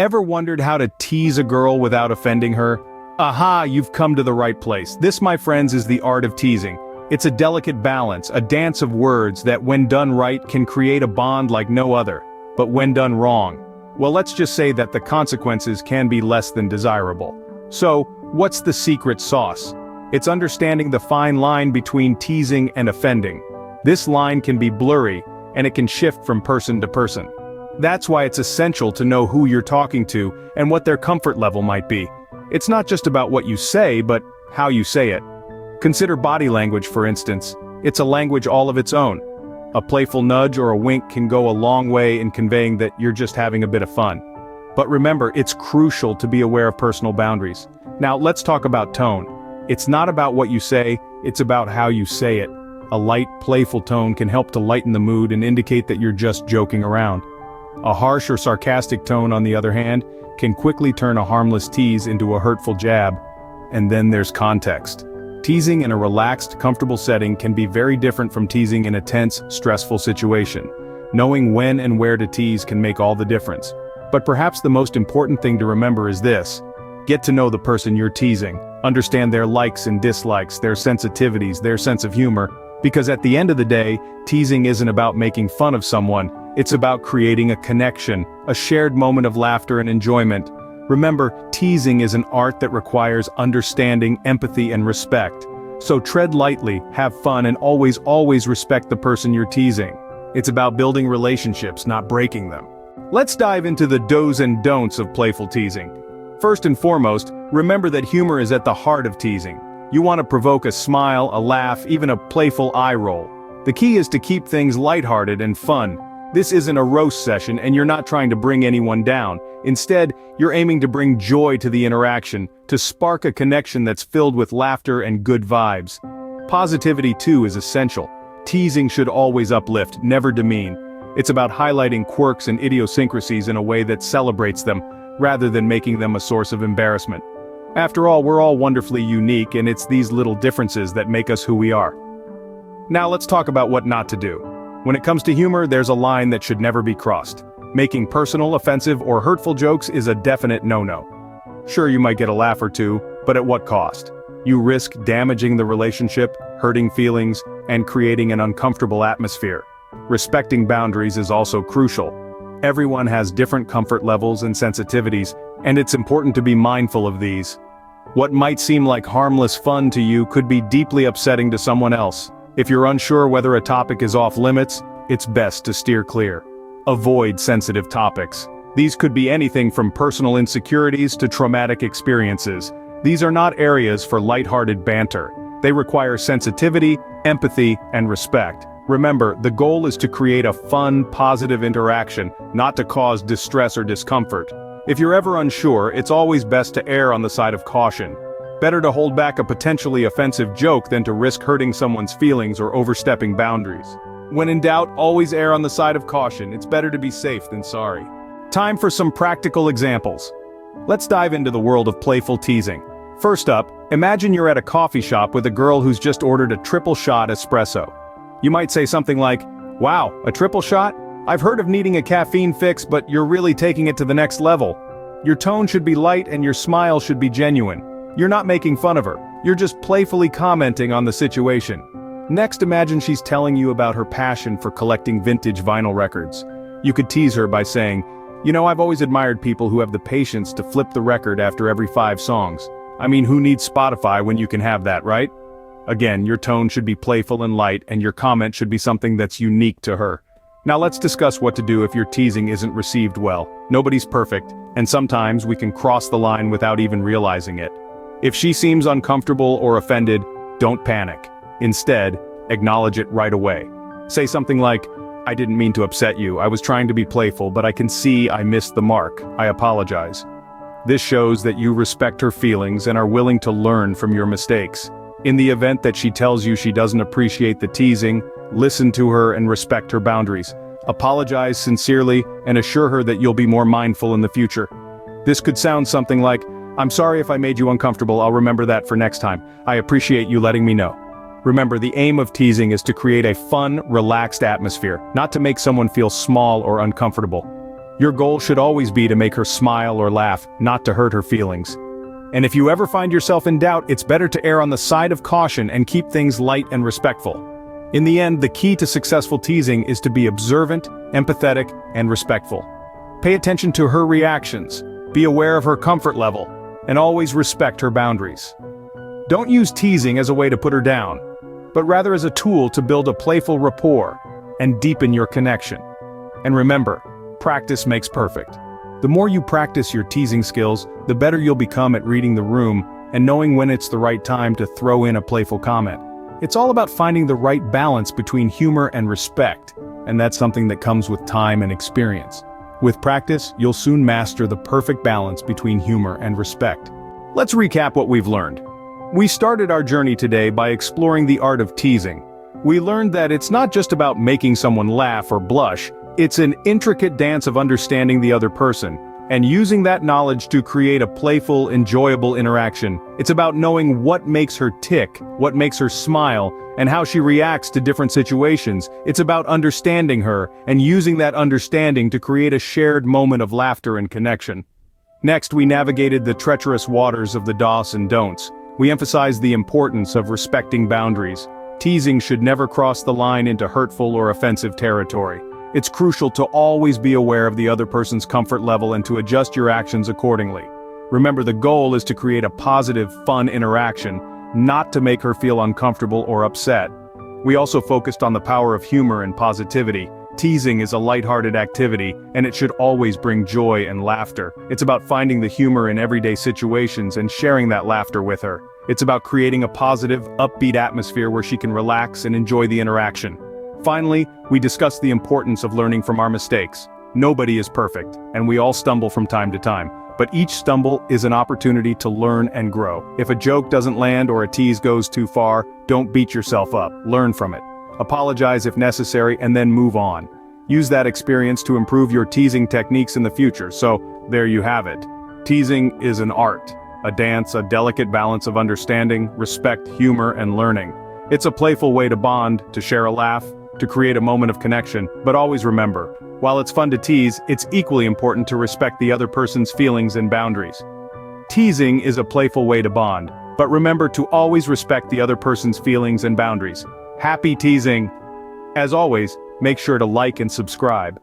Ever wondered how to tease a girl without offending her? Aha, you've come to the right place. This, my friends, is the art of teasing. It's a delicate balance, a dance of words that when done right can create a bond like no other. But when done wrong, well, let's just say that the consequences can be less than desirable. So, what's the secret sauce? It's understanding the fine line between teasing and offending. This line can be blurry, and it can shift from person to person. That's why it's essential to know who you're talking to and what their comfort level might be. It's not just about what you say, but how you say it. Consider body language, for instance. It's a language all of its own. A playful nudge or a wink can go a long way in conveying that you're just having a bit of fun. But remember, it's crucial to be aware of personal boundaries. Now, let's talk about tone. It's not about what you say, it's about how you say it. A light, playful tone can help to lighten the mood and indicate that you're just joking around. A harsh or sarcastic tone, on the other hand, can quickly turn a harmless tease into a hurtful jab. And then there's context. Teasing in a relaxed, comfortable setting can be very different from teasing in a tense, stressful situation. Knowing when and where to tease can make all the difference. But perhaps the most important thing to remember is this. Get to know the person you're teasing. Understand their likes and dislikes, their sensitivities, their sense of humor. Because at the end of the day, teasing isn't about making fun of someone. It's about creating a connection, a shared moment of laughter and enjoyment. Remember, teasing is an art that requires understanding, empathy, and respect. So tread lightly, have fun, and always respect the person you're teasing. It's about building relationships, not breaking them. Let's dive into the do's and don'ts of playful teasing. First and foremost, remember that humor is at the heart of teasing. You want to provoke a smile, a laugh, even a playful eye roll. The key is to keep things lighthearted and fun. This isn't a roast session, and you're not trying to bring anyone down. Instead, you're aiming to bring joy to the interaction, to spark a connection that's filled with laughter and good vibes. Positivity, too, is essential. Teasing should always uplift, never demean. It's about highlighting quirks and idiosyncrasies in a way that celebrates them, rather than making them a source of embarrassment. After all, we're all wonderfully unique, and it's these little differences that make us who we are. Now let's talk about what not to do. When it comes to humor, there's a line that should never be crossed. Making personal, offensive, or hurtful jokes is a definite no-no. Sure, you might get a laugh or two, but at what cost? You risk damaging the relationship, hurting feelings, and creating an uncomfortable atmosphere. Respecting boundaries is also crucial. Everyone has different comfort levels and sensitivities, and it's important to be mindful of these. What might seem like harmless fun to you could be deeply upsetting to someone else. If you're unsure whether a topic is off limits, it's best to steer clear. Avoid sensitive topics. These could be anything from personal insecurities to traumatic experiences. These are not areas for lighthearted banter. They require sensitivity, empathy, and respect. Remember, the goal is to create a fun, positive interaction, not to cause distress or discomfort. If you're ever unsure, it's always best to err on the side of caution. Better to hold back a potentially offensive joke than to risk hurting someone's feelings or overstepping boundaries. When in doubt, always err on the side of caution. It's better to be safe than sorry. Time for some practical examples. Let's dive into the world of playful teasing. First up, imagine you're at a coffee shop with a girl who's just ordered a triple shot espresso. You might say something like, "Wow, a triple shot? I've heard of needing a caffeine fix, but you're really taking it to the next level." Your tone should be light and your smile should be genuine. You're not making fun of her, you're just playfully commenting on the situation. Next, imagine she's telling you about her passion for collecting vintage vinyl records. You could tease her by saying, "You know, I've always admired people who have the patience to flip the record after every 5 songs. I mean, who needs Spotify when you can have that, right?" Again, your tone should be playful and light, and your comment should be something that's unique to her. Now let's discuss what to do if your teasing isn't received well. Nobody's perfect, and sometimes we can cross the line without even realizing it. If she seems uncomfortable or offended, don't panic. Instead, acknowledge it right away. Say something like, "I didn't mean to upset you, I was trying to be playful, but I can see I missed the mark. I apologize." This shows that you respect her feelings and are willing to learn from your mistakes. In the event that she tells you she doesn't appreciate the teasing, listen to her and respect her boundaries. Apologize sincerely and assure her that you'll be more mindful in the future. This could sound something like, "I'm sorry if I made you uncomfortable, I'll remember that for next time. I appreciate you letting me know." Remember, the aim of teasing is to create a fun, relaxed atmosphere, not to make someone feel small or uncomfortable. Your goal should always be to make her smile or laugh, not to hurt her feelings. And if you ever find yourself in doubt, it's better to err on the side of caution and keep things light and respectful. In the end, the key to successful teasing is to be observant, empathetic, and respectful. Pay attention to her reactions, be aware of her comfort level, and always respect her boundaries. Don't use teasing as a way to put her down, but rather as a tool to build a playful rapport and deepen your connection. And remember, practice makes perfect. The more you practice your teasing skills, the better you'll become at reading the room and knowing when it's the right time to throw in a playful comment. It's all about finding the right balance between humor and respect, and that's something that comes with time and experience. With practice, you'll soon master the perfect balance between humor and respect. Let's recap what we've learned. We started our journey today by exploring the art of teasing. We learned that it's not just about making someone laugh or blush, it's an intricate dance of understanding the other person, and using that knowledge to create a playful, enjoyable interaction. It's about knowing what makes her tick, what makes her smile, and how she reacts to different situations. It's about understanding her, and using that understanding to create a shared moment of laughter and connection. Next, we navigated the treacherous waters of the do's and don'ts. We emphasized the importance of respecting boundaries. Teasing should never cross the line into hurtful or offensive territory. It's crucial to always be aware of the other person's comfort level and to adjust your actions accordingly. Remember, the goal is to create a positive, fun interaction, not to make her feel uncomfortable or upset. We also focused on the power of humor and positivity. Teasing is a lighthearted activity, and it should always bring joy and laughter. It's about finding the humor in everyday situations and sharing that laughter with her. It's about creating a positive, upbeat atmosphere where she can relax and enjoy the interaction. Finally, we discussed the importance of learning from our mistakes. Nobody is perfect, and we all stumble from time to time, but each stumble is an opportunity to learn and grow. If a joke doesn't land or a tease goes too far, don't beat yourself up, learn from it. Apologize if necessary and then move on. Use that experience to improve your teasing techniques in the future, so there you have it. Teasing is an art, a dance, a delicate balance of understanding, respect, humor, and learning. It's a playful way to bond, to share a laugh, to create a moment of connection, but always remember, while it's fun to tease, it's equally important to respect the other person's feelings and boundaries. Teasing is a playful way to bond, but remember to always respect the other person's feelings and boundaries. Happy teasing! As always, make sure to like and subscribe.